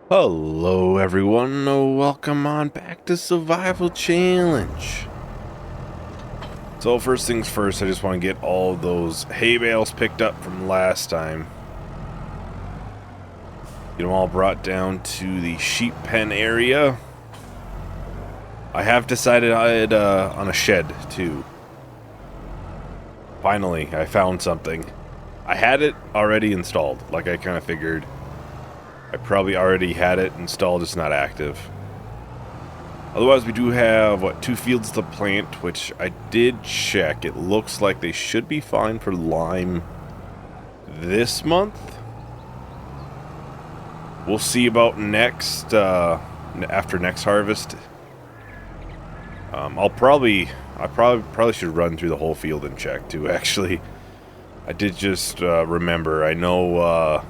Hello everyone, welcome on back to Survival Challenge. So first things first, I just want to get all those hay bales picked up from last time. Get them all brought down to the sheep pen area. I have decided on a shed too. Finally, I found something. I had it already installed, like I kind of figured. I probably already had it installed, it's not active. Otherwise, we do have, what, 2 fields to plant, which I did check. It looks like they should be fine for lime this month. We'll see about next, after next harvest. I probably should run through the whole field and check, too, actually. I did just remember, I know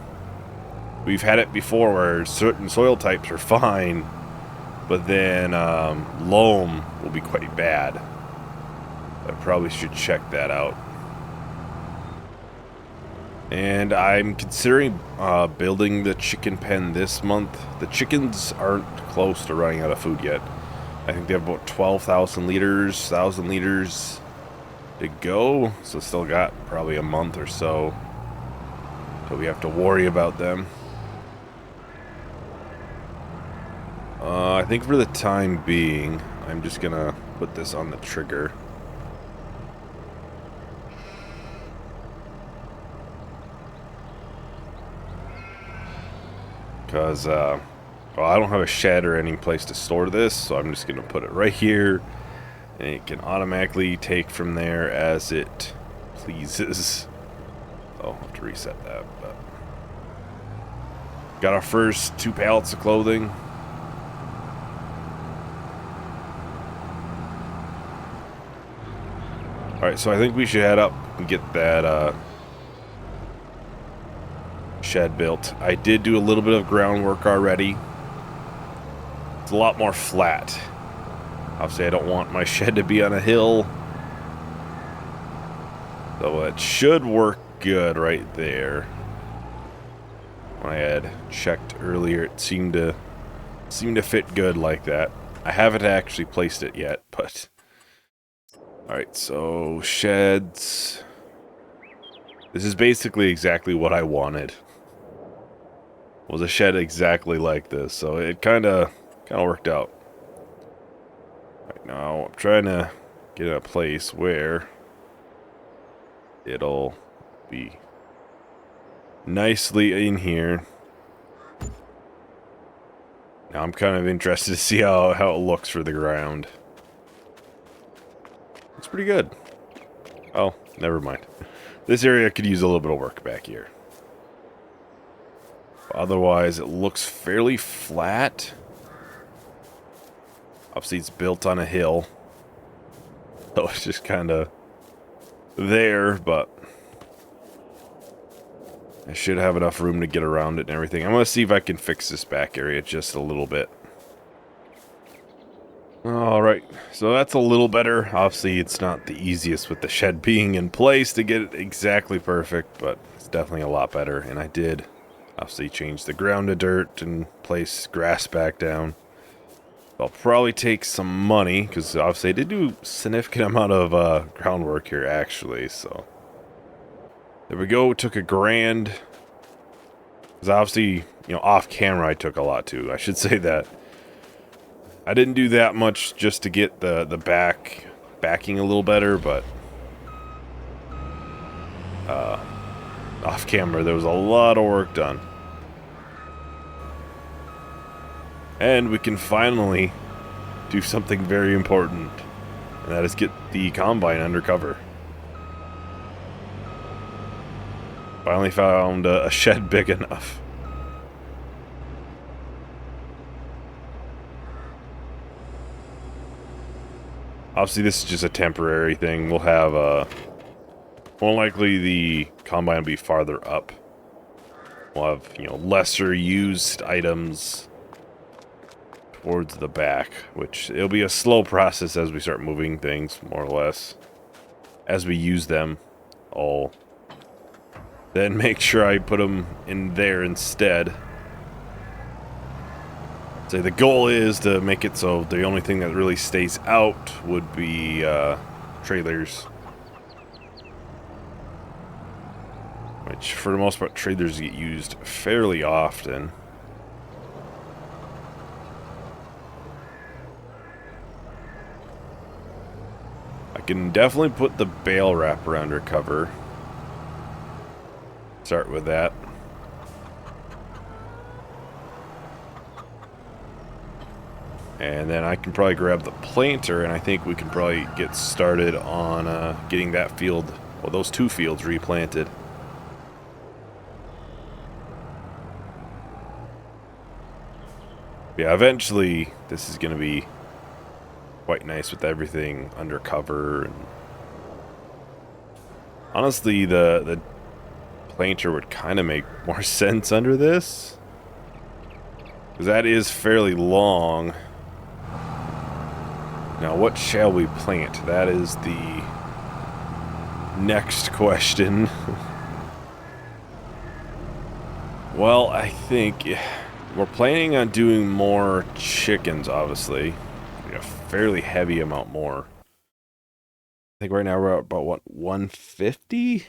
we've had it before where certain soil types are fine, but then loam will be quite bad. I probably should check that out. And I'm considering building the chicken pen this month. The chickens aren't close to running out of food yet. I think they have about 12,000 liters, 1,000 liters to go. So still got probably a month or so till we have to worry about them. I think for the time being, I'm just gonna put this on the trigger. Because, well, I don't have a shed or any place to store this, so I'm just gonna put it right here, and it can automatically take from there as it pleases. I'll have to reset that, but... Got our first 2 pallets of clothing. Alright, so I think we should head up and get that shed built. I did do a little bit of groundwork already. It's a lot more flat. Obviously, I don't want my shed to be on a hill. So it should work good right there. When I had checked earlier, it seemed to fit good like that. I haven't actually placed it yet, but... Alright, so sheds. This is basically exactly what I wanted. Was a shed exactly like this, so it kind of worked out. Right now, I'm trying to get in a place where it'll be nicely in here. Now I'm kind of interested to see how it looks for the ground. It's pretty good. Oh, never mind. This area could use a little bit of work back here. Otherwise, it looks fairly flat. Obviously, it's built on a hill. So it's just kind of there, but I should have enough room to get around it and everything. I'm going to see if I can fix this back area just a little bit. Alright, so that's a little better. Obviously, it's not the easiest with the shed being in place to get it exactly perfect, but it's definitely a lot better. And I did, obviously, change the ground to dirt and place grass back down. I'll probably take some money, because obviously I did do a significant amount of groundwork here, actually, so... There we go, took $1,000. Because obviously, you know, off camera I took a lot, too. I should say that. I didn't do that much just to get the backing a little better, but off camera there was a lot of work done. And we can finally do something very important, and that is get the combine undercover. Finally found a shed big enough. Obviously, this is just a temporary thing. We'll have, more likely the combine will be farther up. We'll have, you know, lesser used items towards the back, which it'll be a slow process as we start moving things, more or less. As we use them, I'll then make sure I put them in there instead. So the goal is to make it so the only thing that really stays out would be trailers. Which, for the most part, trailers get used fairly often. I can definitely put the bale wrapper under cover. Start with that. And then I can probably grab the planter, and I think we can probably get started on getting that field, well, those 2 fields replanted. Yeah, eventually this is going to be quite nice with everything under cover. And honestly, the planter would kind of make more sense under this, because that is fairly long. Now, what shall we plant? That is the next question. Well, I think we're planning on doing more chickens, obviously. A fairly heavy amount more. I think right now we're at about, what, 150?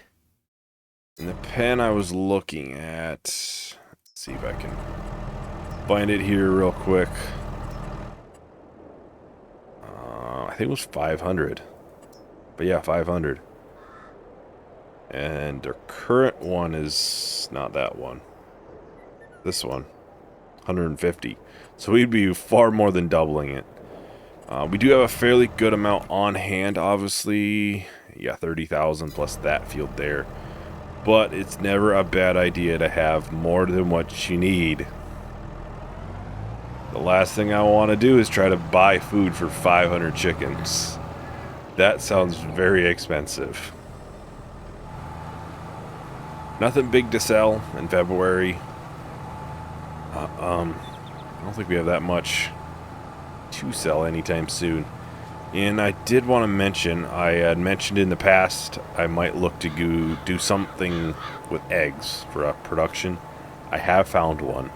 In the pen I was looking at, let's see if I can find it here real quick. I think it was 500. But yeah, 500. And their current one is not that one. This one. 150. So we'd be far more than doubling it. We do have a fairly good amount on hand, obviously. Yeah, 30,000 plus that field there. But it's never a bad idea to have more than what you need. The last thing I want to do is try to buy food for 500 chickens. That sounds very expensive. Nothing big to sell in February. I don't think we have that much to sell anytime soon. And I did want to mention, I had mentioned in the past I might look to do something with eggs for a production. I have found one.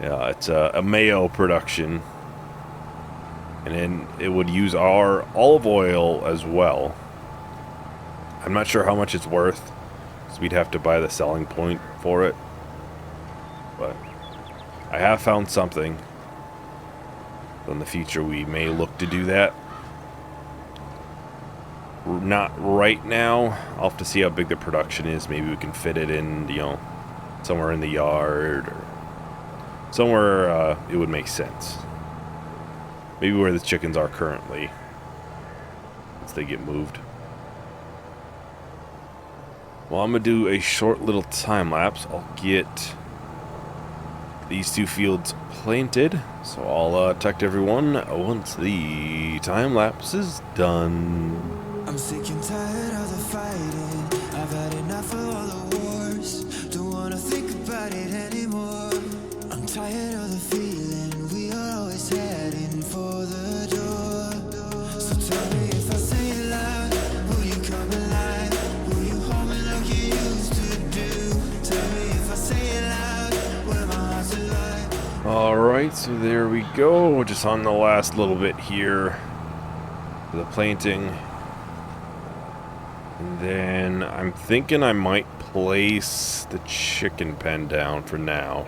Yeah, it's a mayo production, and then it would use our olive oil as well. I'm not sure how much it's worth, so we'd have to buy the selling point for it. But I have found something. In the future, we may look to do that. Not right now. I'll have to see how big the production is. Maybe we can fit it in, you know, somewhere in the yard or somewhere it would make sense. Maybe where the chickens are currently, once they get moved. Well, I'm gonna do a short little time lapse. I'll get these 2 fields planted, so I'll talk to everyone once the time lapse is done. I'm sick and tired of the fighting. I've had enough of all the wars. Don't wanna think about it anymore. I'm tired of the feeling we are always heading for the door. So tell me if I say it loud, will you come alive? Will you hold me like you used to do? Tell me if I say it loud, will my heart's alive? Alright, so there we go. We're just on the last little bit here for the planting. And then I'm thinking I might place the chicken pen down for now.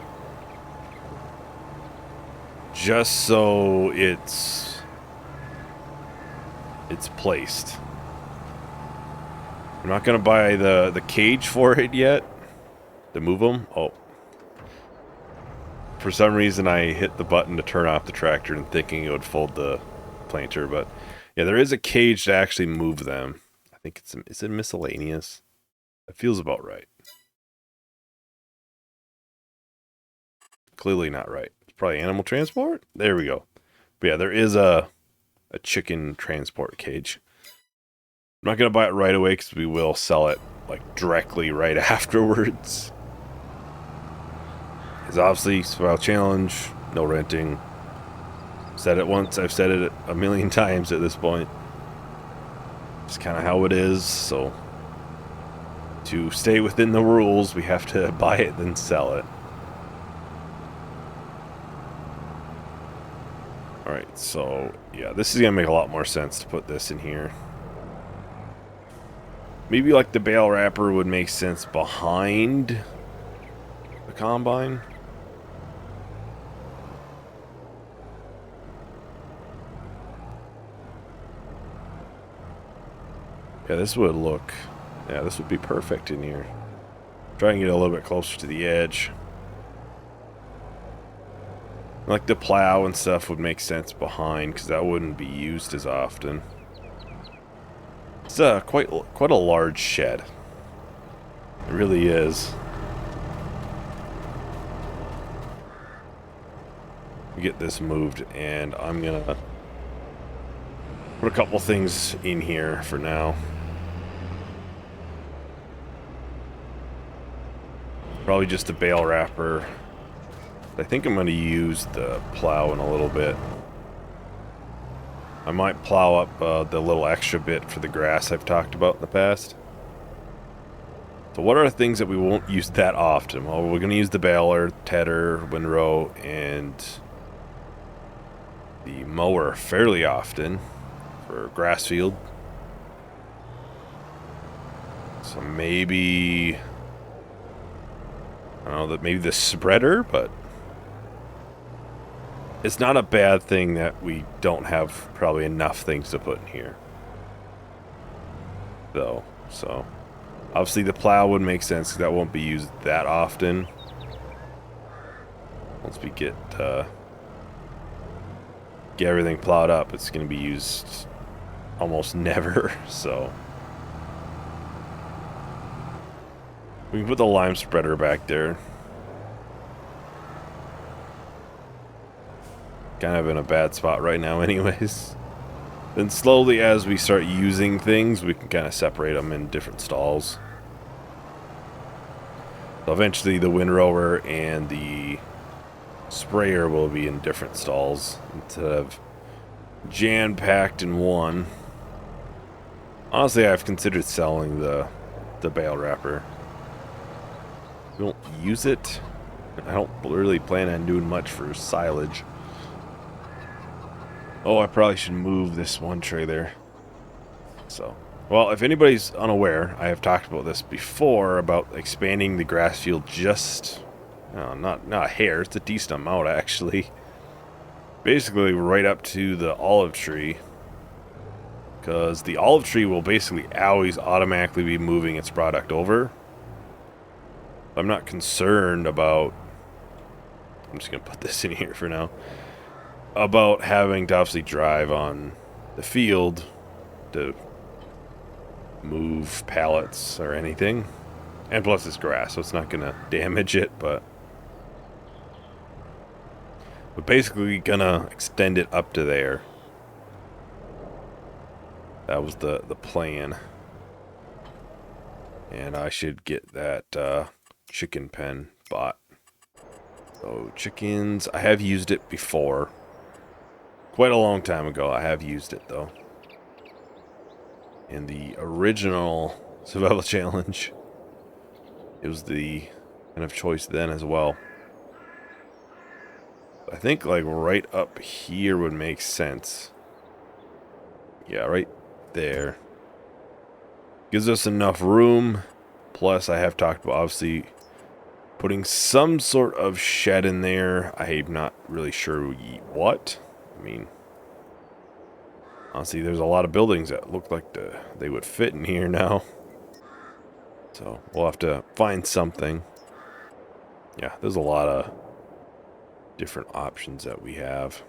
Just so it's placed. I'm not going to buy the cage for it yet to move them. Oh. For some reason I hit the button to turn off the tractor and thinking it would fold the planter, but yeah, there is a cage to actually move them. I think is it miscellaneous? That feels about right. Clearly not right. It's probably animal transport? There we go. But yeah, there is a chicken transport cage. I'm not going to buy it right away because we will sell it like directly right afterwards. It's obviously survival challenge, no renting. Said it once, I've said it a million times at this point. It's kind of how it is, so to stay within the rules, we have to buy it then sell it. Alright, so, yeah, this is going to make a lot more sense to put this in here. Maybe, like, the bale wrapper would make sense behind the combine. Yeah, this would look... Yeah, this would be perfect in here. Try and get a little bit closer to the edge. Like the plow and stuff would make sense behind, because that wouldn't be used as often. It's quite a large shed. It really is. Get this moved, and I'm gonna put a couple things in here for now. Probably just a bale wrapper. I think I'm going to use the plow in a little bit. I might plow up the little extra bit for the grass I've talked about in the past. So what are things that we won't use that often? Well, we're going to use the baler, tedder, windrow, and the mower fairly often for grass field. So maybe... I don't know, that maybe the spreader, but it's not a bad thing that we don't have probably enough things to put in here. Though, so obviously the plow would make sense because that won't be used that often. Once we get everything plowed up, it's going to be used almost never, so we can put the lime spreader back there. Kind of in a bad spot right now anyways. Then slowly as we start using things, we can kind of separate them in different stalls. So eventually the windrower and the sprayer will be in different stalls instead of jam-packed in one. Honestly, I've considered selling the bale wrapper. We don't use it. I don't really plan on doing much for silage. Oh, I probably should move this one trailer. So, well, if anybody's unaware, I have talked about this before, about expanding the grass field just, not a hair, it's a decent amount actually. Basically right up to the olive tree. Because the olive tree will basically always automatically be moving its product over. I'm not concerned about... I'm just going to put this in here for now. About having to obviously drive on the field to move pallets or anything. And plus it's grass, so it's not going to damage it, but basically gonna extend it up to there. That was the plan. And I should get that chicken pen bought. So chickens, I have used it before. Quite a long time ago, I have used it though. In the original survival challenge, it was the kind of choice then as well. I think like right up here would make sense. Yeah, right there. Gives us enough room. Plus, I have talked about obviously putting some sort of shed in there. I'm not really sure what. I mean, honestly, there's a lot of buildings that look like they would fit in here now. So, we'll have to find something. Yeah, there's a lot of different options that we have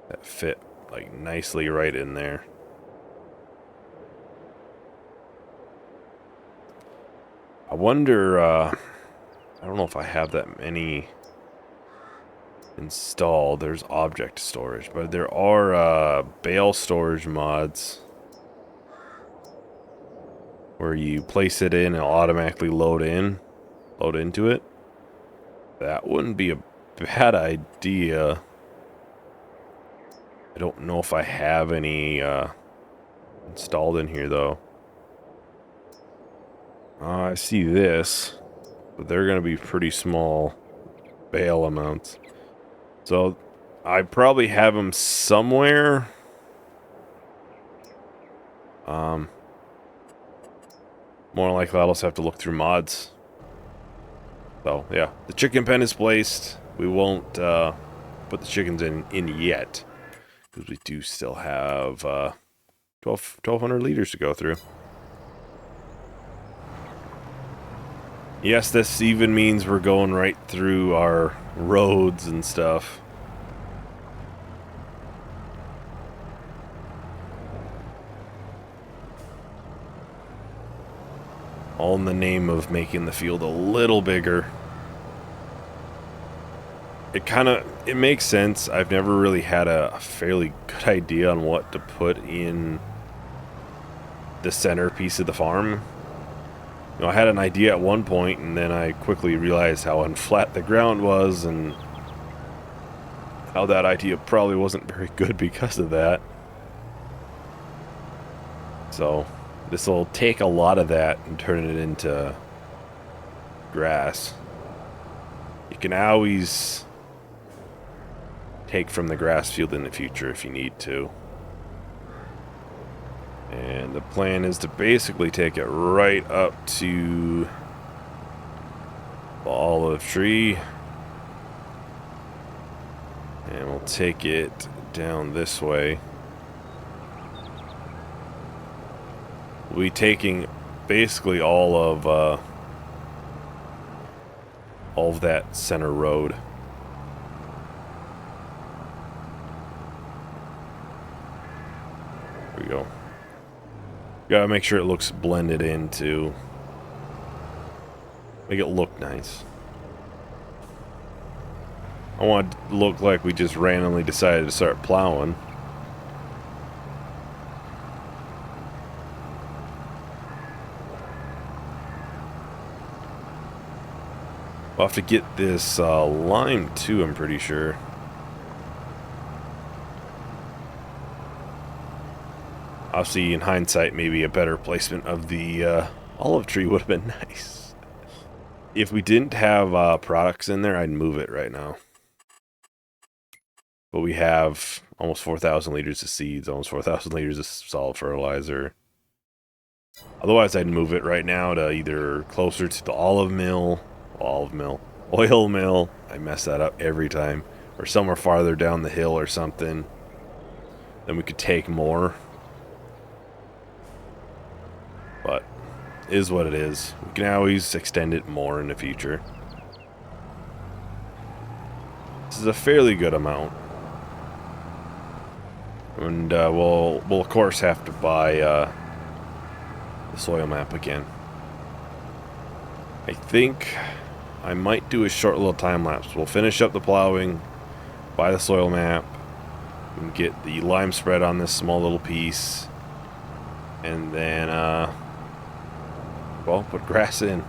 that fit like nicely right in there. I wonder, I don't know if I have that many installed. There's object storage, but there are bale storage mods where you place it in and it'll automatically load into it. That wouldn't be a bad idea. I don't know if I have any installed in here though. I see this, but they're going to be pretty small bale amounts. So I probably have them somewhere. More likely I'll also have to look through mods. So, yeah. The chicken pen is placed. We won't put the chickens in yet. Because we do still have 1,200 liters to go through. Yes, this even means we're going right through our roads and stuff. All in the name of making the field a little bigger. It makes sense. I've never really had a fairly good idea on what to put in the centerpiece of the farm. You know, I had an idea at one point, and then I quickly realized how unflat the ground was, and how that idea probably wasn't very good because of that. So, this will take a lot of that and turn it into grass. You can always take from the grass field in the future if you need to. And the plan is to basically take it right up to the olive tree. And we'll take it down this way. We'll be taking basically all of that center road. There we go. Gotta make sure it looks blended in too. Make it look nice. I want it to look like we just randomly decided to start plowing. We'll have to get this lime too, I'm pretty sure. Obviously, in hindsight, maybe a better placement of the olive tree would have been nice. If we didn't have products in there, I'd move it right now. But we have almost 4,000 liters of seeds, almost 4,000 liters of solid fertilizer. Otherwise, I'd move it right now to either closer to the oil mill. I mess that up every time. Or somewhere farther down the hill or something. Then we could take more. But it is what it is. We can always extend it more in the future. This is a fairly good amount. And we'll of course have to buy the soil map again. I think I might do a short little time lapse. We'll finish up the plowing, buy the soil map, and get the lime spread on this small little piece, and then well, put grass in.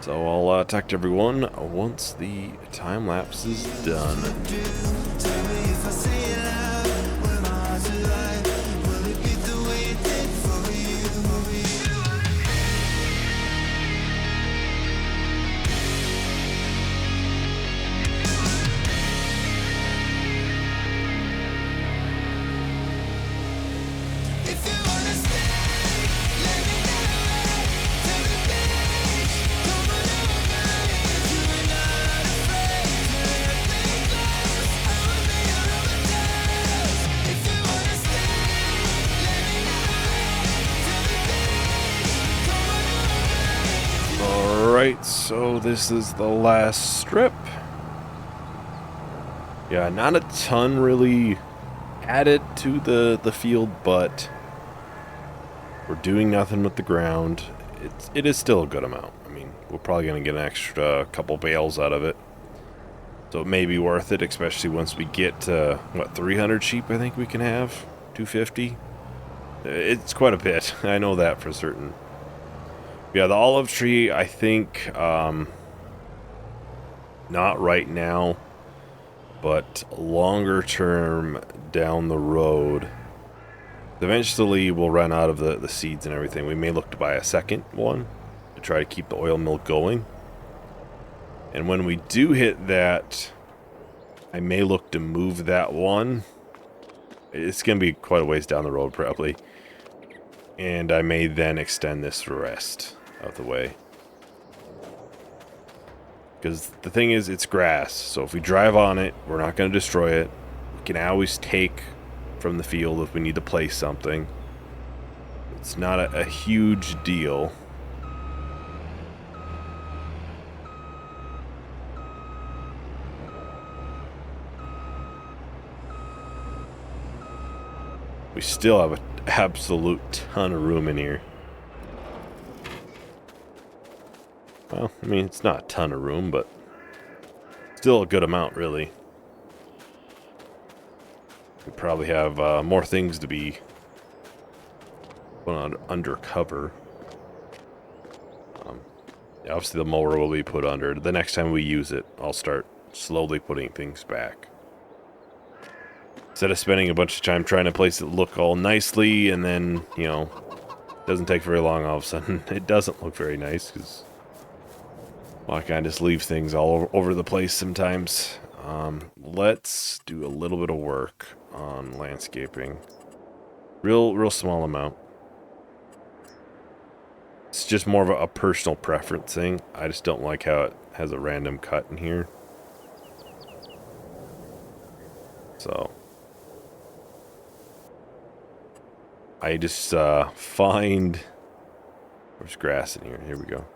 So I'll talk to everyone once the time lapse is done. Alright, so this is the last strip. Yeah, not a ton really added to the field, but we're doing nothing with the ground. It is still a good amount. I mean, we're probably going to get an extra couple bales out of it. So it may be worth it, especially once we get to, what, 300 sheep I think we can have? 250? It's quite a bit. I know that for certain. Yeah, the olive tree, I think, not right now, but longer term down the road. Eventually, we'll run out of the seeds and everything. We may look to buy a second one to try to keep the oil mill going. And when we do hit that I may look to move that one. It's going to be quite a ways down the road, probably. And I may then extend this rest of the way. Because the thing is, it's grass. So if we drive on it, we're not going to destroy it. We can always take from the field if we need to place something. It's not a huge deal. We still have an absolute ton of room in here. Well, I mean, it's not a ton of room, but still a good amount, really. We probably have more things to be put on under cover. Yeah, obviously, the mower will be put under. The next time we use it, I'll start slowly putting things back. Instead of spending a bunch of time trying to place it look all nicely, and then, you know, it doesn't take very long, all of a sudden it doesn't look very nice, because, well, I kind of just leave things all over the place sometimes. Let's do a little bit of work on landscaping. Real small amount. It's just more of a personal preference thing. I just don't like how it has a random cut in here. So I just find... There's grass in here. Here we go.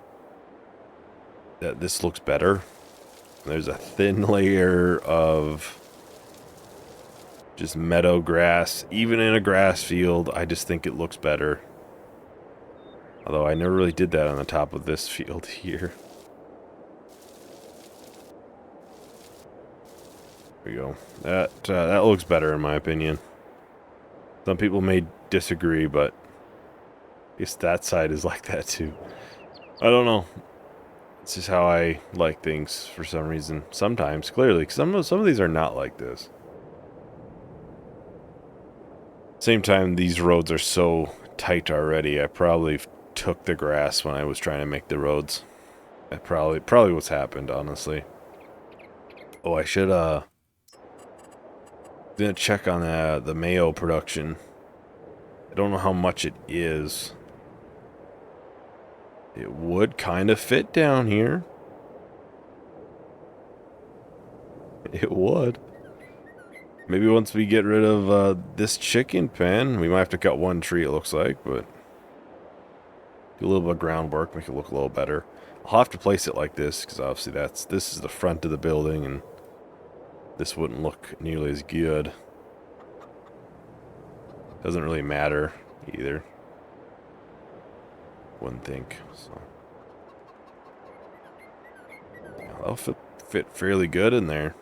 That this looks better. There's a thin layer of just meadow grass. Even in a grass field, I just think it looks better. Although I never really did that on the top of this field here. There we go. That looks better in my opinion. Some people may disagree, but I guess that side is like that too. I don't know. It's just how I like things for some reason. Sometimes, clearly, because some of these are not like this. Same time, these roads are so tight already. I probably took the grass when I was trying to make the roads. That probably what's happened, honestly. Oh, I should gonna check on the mayo production. I don't know how much it is. It would kind of fit down here. It would. Maybe once we get rid of this chicken pen, we might have to cut one tree, it looks like, but do a little bit of groundwork, make it look a little better. I'll have to place it like this, because obviously this is the front of the building, and this wouldn't look nearly as good. Doesn't really matter either. Wouldn't think, so. That'll fit fairly good in there.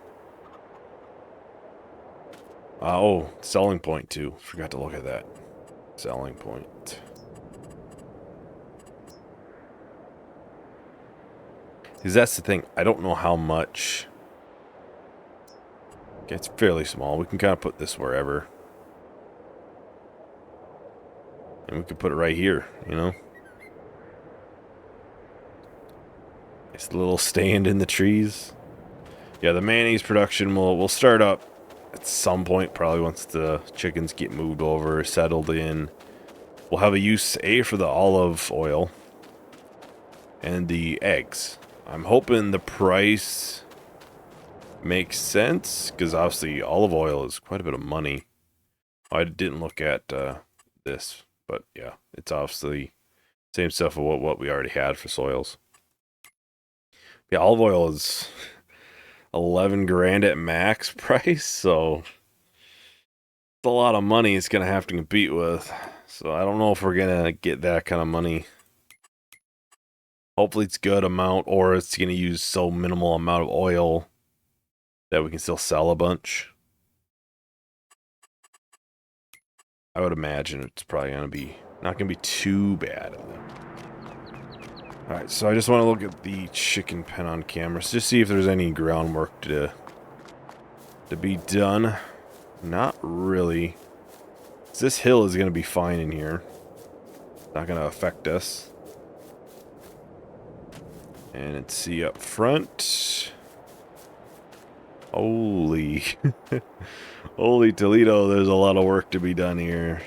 Oh, selling point too. Forgot to look at that. Selling point. Because that's the thing. I don't know how much. Okay, it's fairly small. We can kind of put this wherever. And we could put it right here, you know? Nice little stand in the trees. Yeah, the mayonnaise production will start up at some point, probably once the chickens get moved over, settled in. We'll have a use for the olive oil and the eggs. I'm hoping the price makes sense, because obviously olive oil is quite a bit of money. I didn't look at this, but yeah, it's obviously same stuff of what we already had for soils. Yeah, olive oil is 11 grand at max price, so it's a lot of money it's gonna have to compete with. So I don't know if we're gonna get that kind of money. Hopefully it's good amount, or it's gonna use so minimal amount of oil that we can still sell a bunch. I would imagine it's probably gonna be not gonna be too bad. Alright, so I just want to look at the chicken pen on camera, so just see if there's any groundwork to be done. Not really. This hill is going to be fine in here. Not going to affect us. And let's see up front. Holy. Holy Toledo, there's a lot of work to be done here.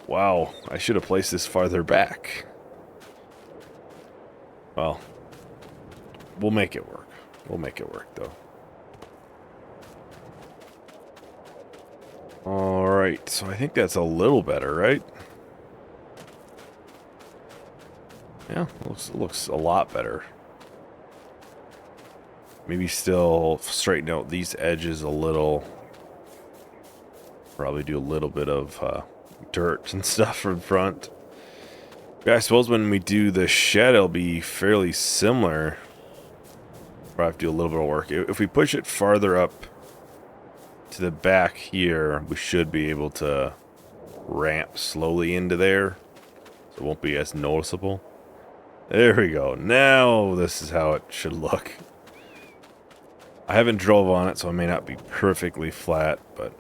Wow, I should have placed this farther back. Well, we'll make it work. We'll make it work, though. Alright, so I think that's a little better, right? Yeah, looks a lot better. Maybe still straighten out these edges a little. Probably do a little bit of dirt and stuff in front. Yeah, I suppose when we do the shed, it'll be fairly similar. Probably have to do a little bit of work. If we push it farther up to the back here, we should be able to ramp slowly into there. So it won't be as noticeable. There we go. Now this is how it should look. I haven't drove on it, so it may not be perfectly flat, but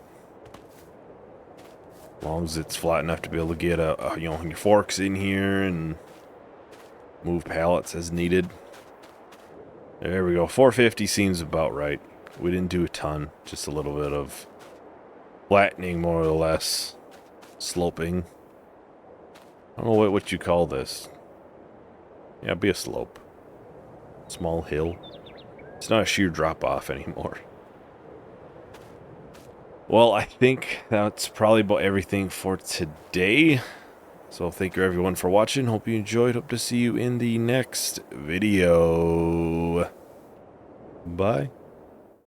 as long as it's flat enough to be able to get you know, your forks in here and move pallets as needed. There we go. 450 seems about right. We didn't do a ton, just a little bit of flattening, more or less, sloping. I don't know what you call this. Yeah, it'd be a slope. Small hill. It's not a sheer drop-off anymore. Well, I think that's probably about everything for today. So thank you everyone for watching. Hope you enjoyed. Hope to see you in the next video. Bye.